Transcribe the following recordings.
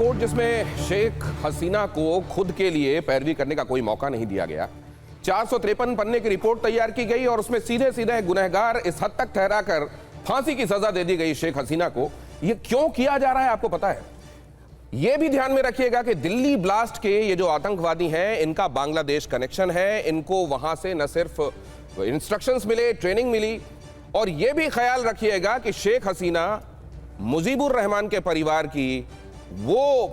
Court जिसमें शेख हसीना को खुद के लिए पैरवी करने का कोई मौका नहीं दिया गया। 453 पन्ने की रिपोर्ट तैयार की गई और उसमें सीधे सीधे गुनहगार इस हद तक ठहराकर फांसी की सजा दे दी गई शेख हसीना को। यह क्यों किया जा रहा है आपको पता है? यह भी ध्यान में रखिएगा कि दिल्ली ब्लास्ट के ये जो आतंकवादी हैं इनका बांग्लादेश कनेक्शन है। इनको वहां से न सिर्फ इंस्ट्रक्शंस मिले, ट्रेनिंग मिली, और यह भी ख्याल रखिएगा कि शेख हसीना मुजीबुर रहमान के परिवार की वो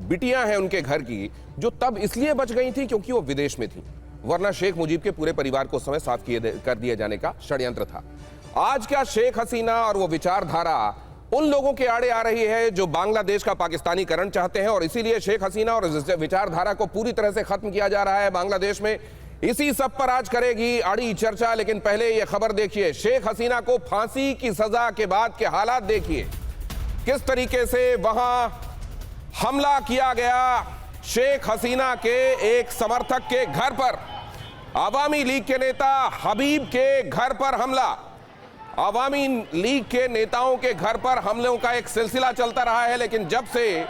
बिटियां हैं उनके घर की, जो तब इसलिए बच गई थी क्योंकि वो विदेश में थी, वरना शेख मुजीब के पूरे परिवार को उस समय साफ कर दिए जाने का षड्यंत्र था। आज क्या शेख हसीना और वो विचारधारा उन लोगों के आड़े आ रही है जो बांग्लादेश का पाकिस्तानीकरण चाहते हैं, और इसीलिए शेख हसीना और विचारधारा को पूरी तरह से खत्म किया जा रहा है बांग्लादेश में। इसी सब पर आज करेगी आड़ी चर्चा। लेकिन पहले यह खबर देखिए, शेख हसीना को फांसी की सजा के बाद के हालात देखिए, किस तरीके से वहां हमला किया गया। शेख हसीना के एक समर्थक के घर पर, आवामी लीग के नेता हबीब के घर पर हमला। आवामी लीग के नेताओं के घर पर हमलों का एक सिलसिला चलता रहा है, लेकिन जब से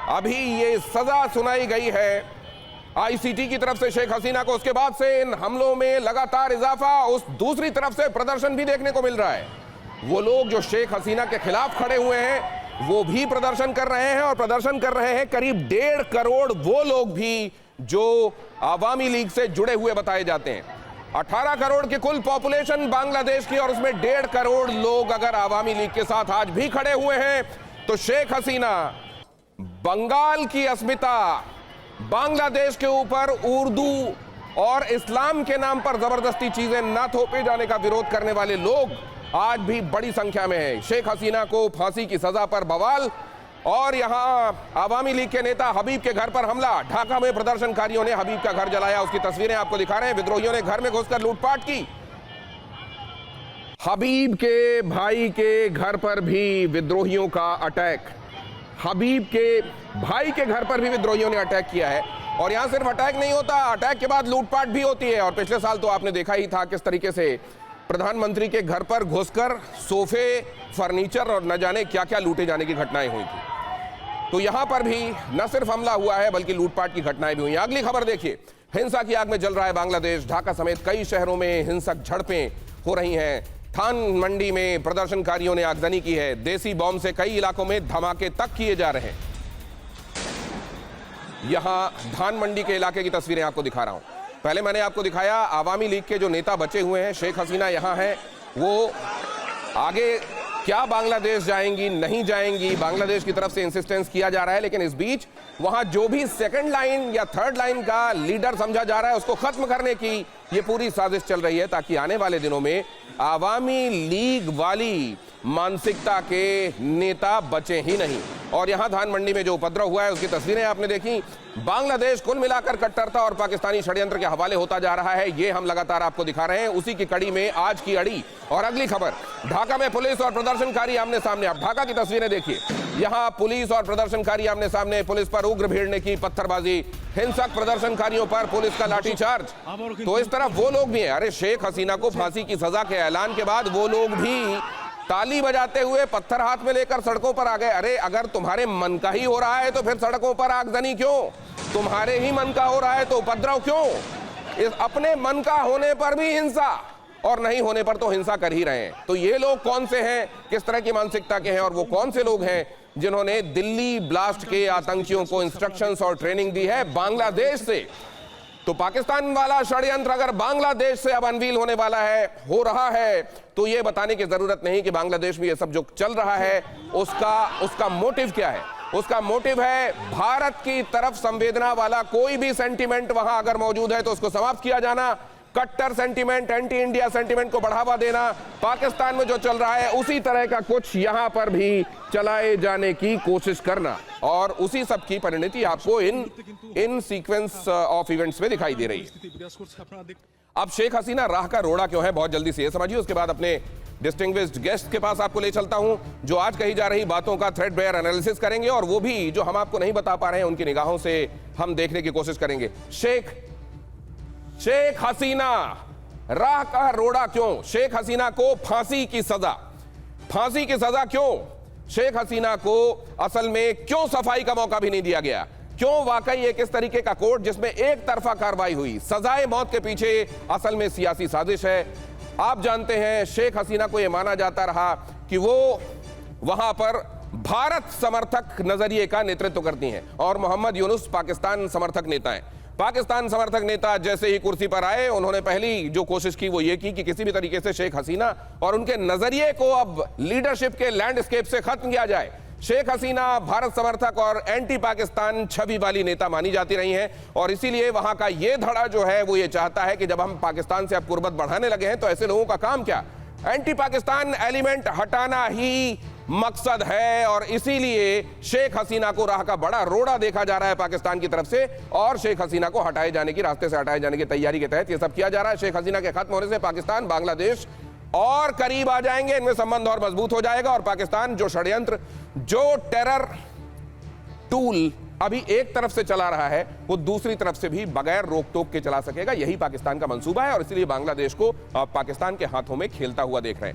अभी ये सजा सुनाई गई है आईसीटी की तरफ से शेख हसीना को, उसके बाद से इन हमलों में लगातार इजाफा। उस दूसरी तरफ से प्रदर्शन भी देखने को मिल रहा है। वो लोग जो शेख हसीना के खिलाफ खड़े हुए हैं वो भी प्रदर्शन कर रहे हैं, और प्रदर्शन कर रहे हैं करीब 1.5 करोड़ वो लोग भी जो आवामी लीग से जुड़े हुए बताए जाते हैं। 18 करोड़ की कुल पॉपुलेशन बांग्लादेश की, और उसमें 1.5 करोड़ लोग अगर आवामी लीग के साथ आज भी खड़े हुए हैं, तो शेख हसीना बंगाल की अस्मिता, बांग्लादेश के ऊपर उर्दू और इस्लाम के नाम पर जबरदस्ती चीजें न थोपे जाने का विरोध करने वाले लोग आज भी बड़ी संख्या में है। शेख हसीना को फांसी की सजा पर बवाल, और यहां आवामी लीग के नेता हबीब के घर पर हमला। ढाका में प्रदर्शनकारियों ने हबीब का घर जलाया, उसकी तस्वीरें आपको दिखा रहे हैं। विद्रोहियों ने घर में घुसकर लूटपाट की। हबीब के भाई के घर पर भी विद्रोहियों का अटैक। हबीब के भाई के घर पर भी विद्रोहियों ने अटैक किया है, और यहां सिर्फ अटैक नहीं होता, अटैक के बाद लूटपाट भी होती है। और पिछले साल तो आपने देखा ही था किस तरीके से प्रधानमंत्री के घर पर घुसकर सोफे, फर्नीचर और न जाने क्या क्या लूटे जाने की घटनाएं हुई थी। तो यहां पर भी न सिर्फ हमला हुआ है बल्कि लूटपाट की घटनाएं भी हुई हैं। अगली खबर देखिए, हिंसा की आग में जल रहा है बांग्लादेश। ढाका समेत कई शहरों में हिंसक झड़पें हो रही हैं। थान मंडी में प्रदर्शनकारियों ने आगजनी की है। देसी बॉम्ब से कई इलाकों में धमाके तक किए जा रहे हैं। यहां धान मंडी के इलाके की तस्वीरें आपको दिखा रहा हूं। पहले मैंने आपको दिखाया आवामी लीग के जो नेता बचे हुए हैं, शेख हसीना यहां है, वो आगे क्या बांग्लादेश जाएंगी नहीं जाएंगी, बांग्लादेश की तरफ से इंसिस्टेंस किया जा रहा है। लेकिन इस बीच वहां जो भी सेकंड लाइन या थर्ड लाइन का लीडर समझा जा रहा है उसको खत्म करने की ये पूरी साजिश चल रही है, ताकि आने वाले दिनों में आवामी लीग वाली मानसिकता के नेता बचे ही नहीं। और यहां धान मंडी में जो उपद्रव हुआ है उसकी तस्वीरें आपने देखी। बांग्लादेश कुल मिलाकर कट्टरता और पाकिस्तानी षड्यंत्र के हवाले होता जा रहा है, ये हम लगातार आपको दिखा रहे हैं। उसी की कड़ी में आज की अड़ी और अगली खबर, ढाका में पुलिस और प्रदर्शनकारी आमने सामने। आप ढाका की तस्वीरें देखिए, यहां पुलिस और प्रदर्शनकारी आमने सामने। पुलिस पर उग्र भीड़ ने की पत्थरबाजी, हिंसक प्रदर्शनकारियों पर पुलिस का लाठीचार्ज। तो इस तरफ वो लोग भी हैं, अरे शेख हसीना को फांसी की सजा के ऐलान के बाद वो लोग भी ताली बजाते हुए पत्थर हाथ में लेकर सड़कों पर आ गए। अरे अगर तुम्हारे मन का ही हो रहा है तो फिर सड़कों पर आगजनी क्यों? तुम्हारे ही मन का हो रहा है तो उपद्रव क्यों? इस अपने मन का होने पर भी हिंसा और नहीं होने पर तो हिंसा कर ही रहे हैं। तो ये लोग कौन से हैं, किस तरह की मानसिकता के हैं, और वो कौन से लोग हैं जिन्होंने दिल्ली ब्लास्ट के आतंकियों को इंस्ट्रक्शंस और ट्रेनिंग दी है बांग्लादेश से? तो पाकिस्तान वाला षड्यंत्र अगर बांग्लादेश से अब अनवील होने वाला है, हो रहा है, तो ये बताने की जरूरत नहीं कि बांग्लादेश में ये सब जो चल रहा है उसका मोटिव क्या है। उसका मोटिव है भारत की तरफ संवेदना वाला कोई भी सेंटीमेंट वहां अगर मौजूद है तो उसको समाप्त किया जाना। कट्टर सेंटीमेंट, एंटी इंडिया सेंटीमेंट को बढ़ावा देना, पाकिस्तान में जो चल रहा है उसी तरह का कुछ यहां पर भी चलाए जाने की कोशिश करना, और उसी सब की परिणति आपको इन सीक्वेंस ऑफ इवेंट्स में दिखाई दे रही है। अब शेख हसीना राह का रोड़ा क्यों है, बहुत जल्दी से ये समझिए, उसके बाद अपने डिस्टिंग्विश्ड गेस्ट के पास आपको ले चलता हूं, जो आज कही जा रही बातों का थ्रेडबेयर एनालिसिस करेंगे, और वो भी जो हम आपको नहीं बता पा रहे हैं उनकी निगाहों से हम देखने की कोशिश करेंगे। शेख हसीना राह का रोड़ा क्यों? शेख हसीना को फांसी की सजा क्यों? शेख हसीना को असल में क्यों सफाई का मौका भी नहीं दिया गया? क्यों वाकई एक इस तरीके का कोर्ट जिसमें एक तरफा कार्रवाई हुई, सजाए मौत के पीछे असल में सियासी साजिश है? आप जानते हैं शेख हसीना को यह माना जाता रहा कि वो वहां पर भारत समर्थक नजरिए का नेतृत्व करती हैं और मोहम्मद यूनुस पाकिस्तान समर्थक नेता हैं। पाकिस्तान समर्थक नेता जैसे ही कुर्सी पर आए, उन्होंने पहली जो कोशिश की वो ये की कि किसी भी तरीके से शेख हसीना और उनके नजरिए को अब लीडरशिप के लैंडस्केप से खत्म किया जाए। शेख हसीना भारत समर्थक और एंटी पाकिस्तान छवि वाली नेता मानी जाती रही हैं और इसीलिए वहां का ये धड़ा जो है वो ये चाहता है कि जब हम पाकिस्तान से अब कुर्बत बढ़ाने लगे हैं तो ऐसे लोगों का काम क्या, एंटी पाकिस्तान एलिमेंट हटाना ही मकसद है। और इसीलिए शेख हसीना को राह का बड़ा रोड़ा देखा जा रहा है पाकिस्तान की तरफ से और शेख हसीना को हटाए जाने की, रास्ते से हटाए जाने की तैयारी के तहत ये सब किया जा रहा है। शेख हसीना के खत्म होने से पाकिस्तान, बांग्लादेश और करीब आ जाएंगे, इनमें संबंध और मजबूत हो जाएगा और पाकिस्तान जो षड्यंत्र, जो टेरर टूल अभी एक तरफ से चला रहा है वो दूसरी तरफ से भी बगैर रोक टोक के चला सकेगा। यही पाकिस्तान का मंसूबा है और इसीलिए बांग्लादेश को पाकिस्तान के हाथों में खेलता हुआ देख रहे हैं।